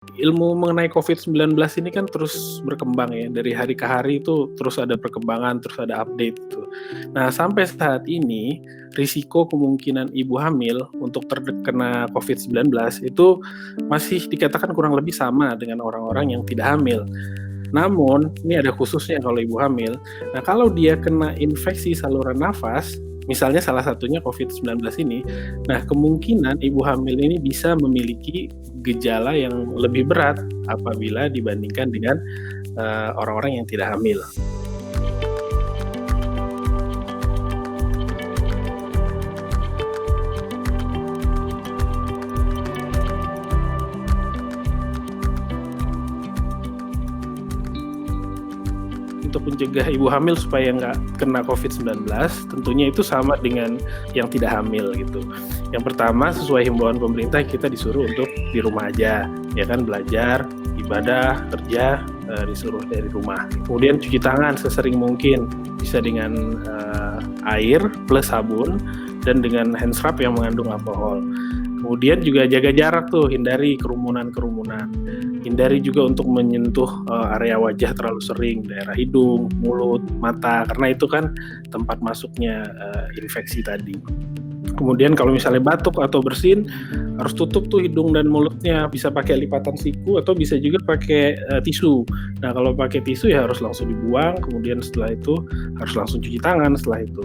Ilmu mengenai COVID-19 ini kan terus berkembang ya, dari hari ke hari itu terus ada perkembangan, terus ada update gitu. Nah, sampai saat ini risiko kemungkinan ibu hamil untuk terkena COVID-19 itu masih dikatakan kurang lebih sama dengan orang-orang yang tidak hamil. Namun, ini ada khususnya kalau ibu hamil. Nah, kalau dia kena infeksi saluran nafas, misalnya salah satunya COVID-19 ini, nah kemungkinan ibu hamil ini bisa memiliki gejala yang lebih berat apabila dibandingkan dengan orang-orang yang tidak hamil. Untuk mencegah ibu hamil supaya nggak kena COVID-19, tentunya itu sama dengan yang tidak hamil gitu. Yang pertama, sesuai himbauan pemerintah, kita disuruh untuk di rumah aja, ya kan, belajar, ibadah, kerja, disuruh dari rumah. Kemudian cuci tangan sesering mungkin, bisa dengan air plus sabun dan dengan hand scrub yang mengandung alkohol. Kemudian juga jaga jarak tuh, hindari kerumunan-kerumunan. Hindari juga untuk menyentuh area wajah terlalu sering, daerah hidung, mulut, mata, karena itu kan tempat masuknya infeksi tadi. Kemudian kalau misalnya batuk atau bersin, harus tutup tuh hidung dan mulutnya, bisa pakai lipatan siku atau bisa juga pakai tisu. Nah, kalau pakai tisu ya harus langsung dibuang, kemudian setelah itu harus langsung cuci tangan setelah itu.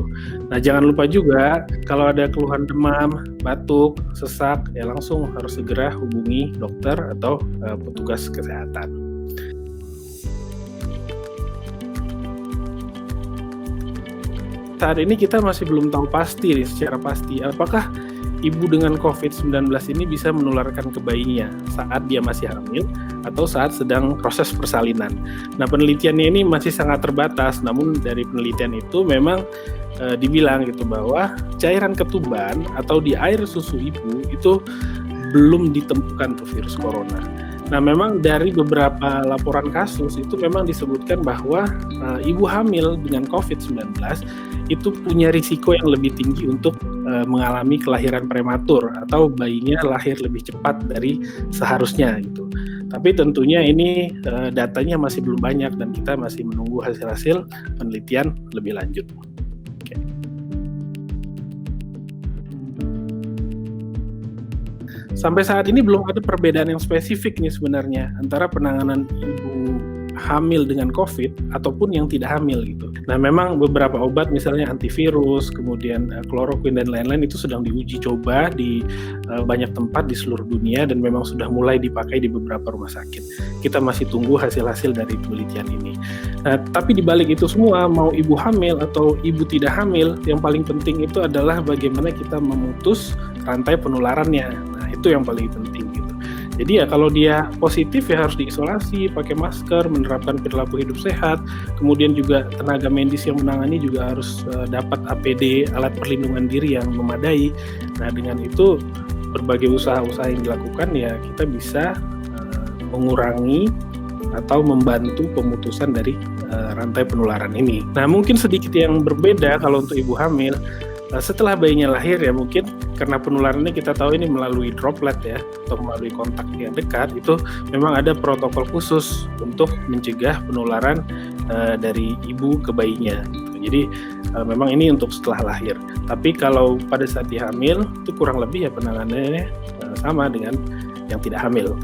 Nah, jangan lupa juga kalau ada keluhan demam, batuk, sesak, ya langsung harus segera hubungi dokter atau petugas kesehatan. Saat ini kita masih belum tahu pasti nih, secara pasti apakah ibu dengan COVID-19 ini bisa menularkan ke bayinya saat dia masih hamil atau saat sedang proses persalinan. Nah, penelitiannya ini masih sangat terbatas, namun dari penelitian itu memang dibilang gitu bahwa cairan ketuban atau di air susu ibu itu belum ditemukan tuh virus corona. Nah, memang dari beberapa laporan kasus itu memang disebutkan bahwa ibu hamil dengan COVID-19 itu punya risiko yang lebih tinggi untuk mengalami kelahiran prematur atau bayinya lahir lebih cepat dari seharusnya gitu. Tapi tentunya ini datanya masih belum banyak dan kita masih menunggu hasil-hasil penelitian lebih lanjut. Sampai saat ini belum ada perbedaan yang spesifik nih sebenarnya antara penanganan ibu hamil dengan COVID ataupun yang tidak hamil gitu. Nah, memang beberapa obat misalnya antivirus, kemudian kloroquine dan lain-lain itu sedang diuji coba di banyak tempat di seluruh dunia dan memang sudah mulai dipakai di beberapa rumah sakit. Kita masih tunggu hasil-hasil dari penelitian ini. Nah, tapi di balik itu semua, mau ibu hamil atau ibu tidak hamil, yang paling penting itu adalah bagaimana kita memutus rantai penularannya. Nah, itu yang paling penting gitu. Jadi ya kalau dia positif ya harus diisolasi, pakai masker, menerapkan perilaku hidup sehat, kemudian juga tenaga medis yang menangani juga harus dapat APD, alat perlindungan diri yang memadai. Nah, dengan itu berbagai usaha-usaha yang dilakukan ya kita bisa mengurangi atau membantu pemutusan dari rantai penularan ini. Nah, mungkin sedikit yang berbeda kalau untuk ibu hamil. Setelah bayinya lahir ya mungkin karena penularannya kita tahu ini melalui droplet ya atau melalui kontak yang dekat, itu memang ada protokol khusus untuk mencegah penularan dari ibu ke bayinya. Jadi memang ini untuk setelah lahir. Tapi kalau pada saat dia hamil itu kurang lebih ya penanganannya sama dengan yang tidak hamil.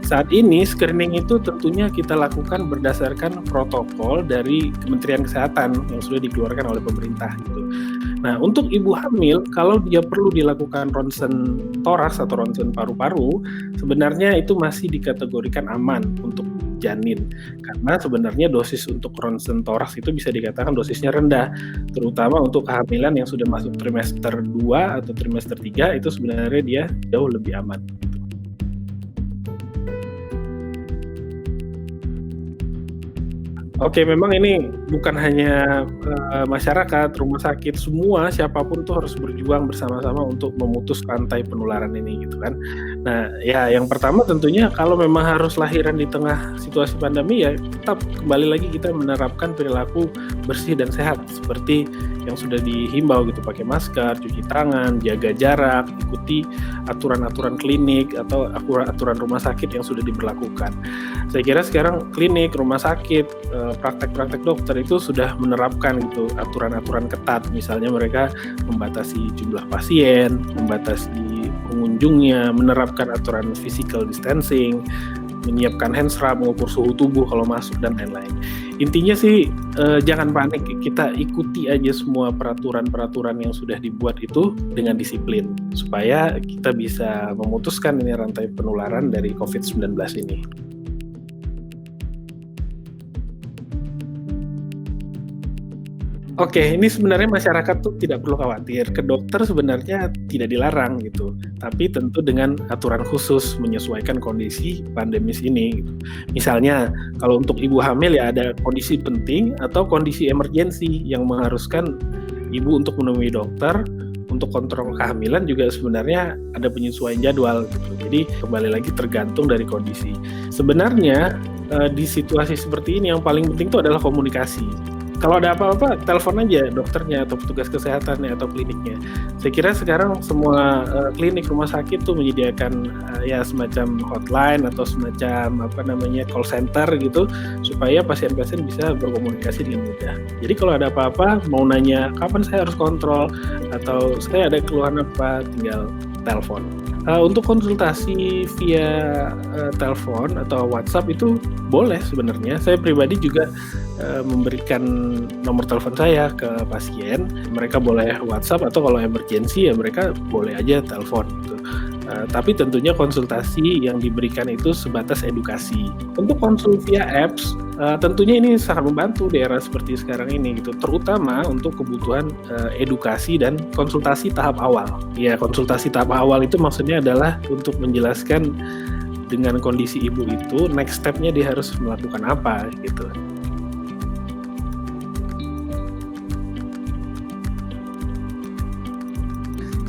Saat ini screening itu tentunya kita lakukan berdasarkan protokol dari Kementerian Kesehatan yang sudah dikeluarkan oleh pemerintah gitu. Nah, untuk ibu hamil kalau dia perlu dilakukan ronsen toraks atau ronsen paru-paru, sebenarnya itu masih dikategorikan aman untuk janin. Karena sebenarnya dosis untuk ronsen toraks itu bisa dikatakan dosisnya rendah, terutama untuk kehamilan yang sudah masuk trimester 2 atau trimester 3 itu sebenarnya dia jauh lebih aman. Oke, memang ini bukan hanya, masyarakat, rumah sakit, semua siapapun tuh harus berjuang bersama-sama untuk memutus rantai penularan ini gitu kan. Nah, ya yang pertama tentunya kalau memang harus lahiran di tengah situasi pandemi ya tetap kembali lagi kita menerapkan perilaku bersih dan sehat seperti yang sudah dihimbau gitu, pakai masker, cuci tangan, jaga jarak, ikuti aturan-aturan klinik atau aturan rumah sakit yang sudah diberlakukan. Saya kira sekarang klinik, rumah sakit, praktek-praktek dokter itu sudah menerapkan gitu aturan-aturan ketat. Misalnya mereka membatasi jumlah pasien, membatasi pengunjungnya, menerapkan aturan physical distancing, menyiapkan hand scrub, mengukur suhu tubuh kalau masuk dan lain-lain. Intinya sih jangan panik, kita ikuti aja semua peraturan-peraturan yang sudah dibuat itu dengan disiplin supaya kita bisa memutuskan ini rantai penularan dari COVID-19 ini. Oke, ini sebenarnya masyarakat tuh tidak perlu khawatir. Ke dokter sebenarnya tidak dilarang gitu, tapi tentu dengan aturan khusus menyesuaikan kondisi pandemis ini. Gitu. Misalnya, kalau untuk ibu hamil ya ada kondisi penting atau kondisi emergensi yang mengharuskan ibu untuk menemui dokter. Untuk kontrol kehamilan juga sebenarnya ada penyesuaian jadwal gitu. Jadi kembali lagi tergantung dari kondisi. Sebenarnya di situasi seperti ini yang paling penting itu adalah komunikasi. Kalau ada apa-apa, telepon aja dokternya atau petugas kesehatannya atau kliniknya. Saya kira sekarang semua klinik, rumah sakit tuh menyediakan ya semacam hotline atau semacam call center gitu supaya pasien-pasien bisa berkomunikasi dengan mudah. Jadi kalau ada apa-apa, mau nanya kapan saya harus kontrol atau saya ada keluhan apa, tinggal telepon. Untuk konsultasi via telepon atau WhatsApp itu boleh sebenarnya. Saya pribadi juga memberikan nomor telepon saya ke pasien. Mereka boleh WhatsApp atau kalau emergency ya mereka boleh aja telepon gitu. Tapi tentunya konsultasi yang diberikan itu sebatas edukasi. Untuk konsul via apps, tentunya ini sangat membantu di era seperti sekarang ini gitu, terutama untuk kebutuhan edukasi dan konsultasi tahap awal. Ya, konsultasi tahap awal itu maksudnya adalah untuk menjelaskan dengan kondisi ibu itu next step-nya dia harus melakukan apa gitu.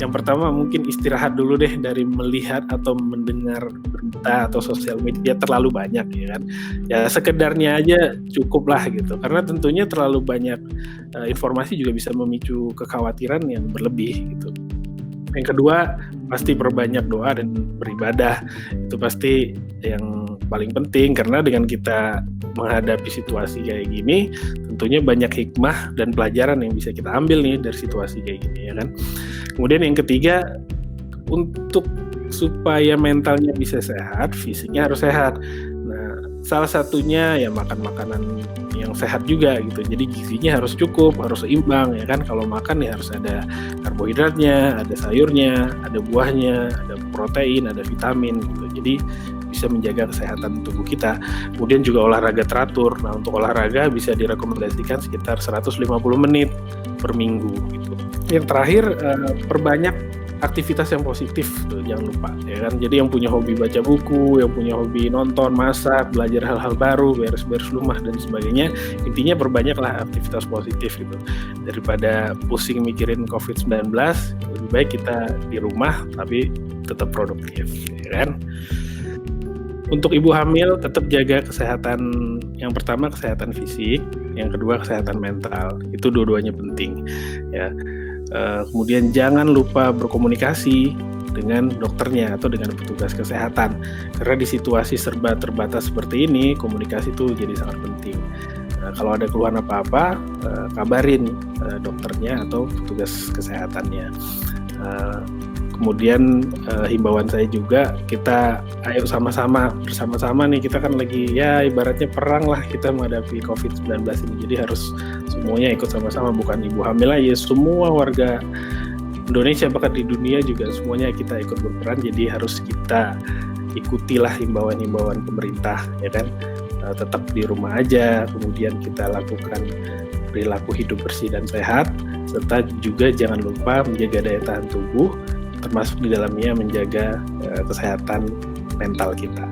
Yang pertama mungkin istirahat dulu deh dari melihat atau mendengar berita atau sosial media terlalu banyak ya kan. Ya sekedarnya aja cukup lah gitu. Karena tentunya terlalu banyak informasi juga bisa memicu kekhawatiran yang berlebih gitu. Yang kedua pasti perbanyak doa dan beribadah. Itu pasti yang paling penting karena dengan kita menghadapi situasi kayak gini tentunya banyak hikmah dan pelajaran yang bisa kita ambil nih dari situasi kayak gini ya kan. Kemudian yang ketiga, untuk supaya mentalnya bisa sehat, fisiknya harus sehat. Nah, salah satunya ya makan makanan yang sehat juga gitu. Jadi gizinya harus cukup, harus seimbang ya kan. Kalau makan ya harus ada karbohidratnya, ada sayurnya, ada buahnya, ada protein, ada vitamin gitu. Jadi bisa menjaga kesehatan tubuh kita. Kemudian juga olahraga teratur. Nah, untuk olahraga bisa direkomendasikan sekitar 150 menit per minggu gitu. Yang terakhir perbanyak aktivitas yang positif tuh, jangan lupa ya kan. Jadi yang punya hobi baca buku, yang punya hobi nonton, masak, belajar hal-hal baru, beres-beres rumah dan sebagainya, intinya perbanyaklah aktivitas positif gitu. Daripada pusing mikirin COVID-19, lebih baik kita di rumah tapi tetap produktif ya kan. Untuk ibu hamil tetap jaga kesehatan, yang pertama kesehatan fisik, yang kedua kesehatan mental. Itu dua-duanya penting ya. Kemudian jangan lupa berkomunikasi dengan dokternya atau dengan petugas kesehatan. Karena di situasi serba terbatas seperti ini, komunikasi itu jadi sangat penting. Kalau ada keluhan apa-apa, kabarin dokternya atau petugas kesehatannya. Kemudian himbauan saya juga, kita ayo bersama-sama nih, kita kan lagi ya ibaratnya perang lah kita menghadapi COVID-19 ini. Jadi harus semuanya ikut sama-sama, bukan ibu hamil aja, semua warga Indonesia bahkan di dunia juga semuanya kita ikut berperan. Jadi harus kita ikutilah himbauan-himbauan pemerintah ya kan. Tetap di rumah aja, kemudian kita lakukan perilaku hidup bersih dan sehat, serta juga jangan lupa menjaga daya tahan tubuh, termasuk di dalamnya menjaga kesehatan mental kita.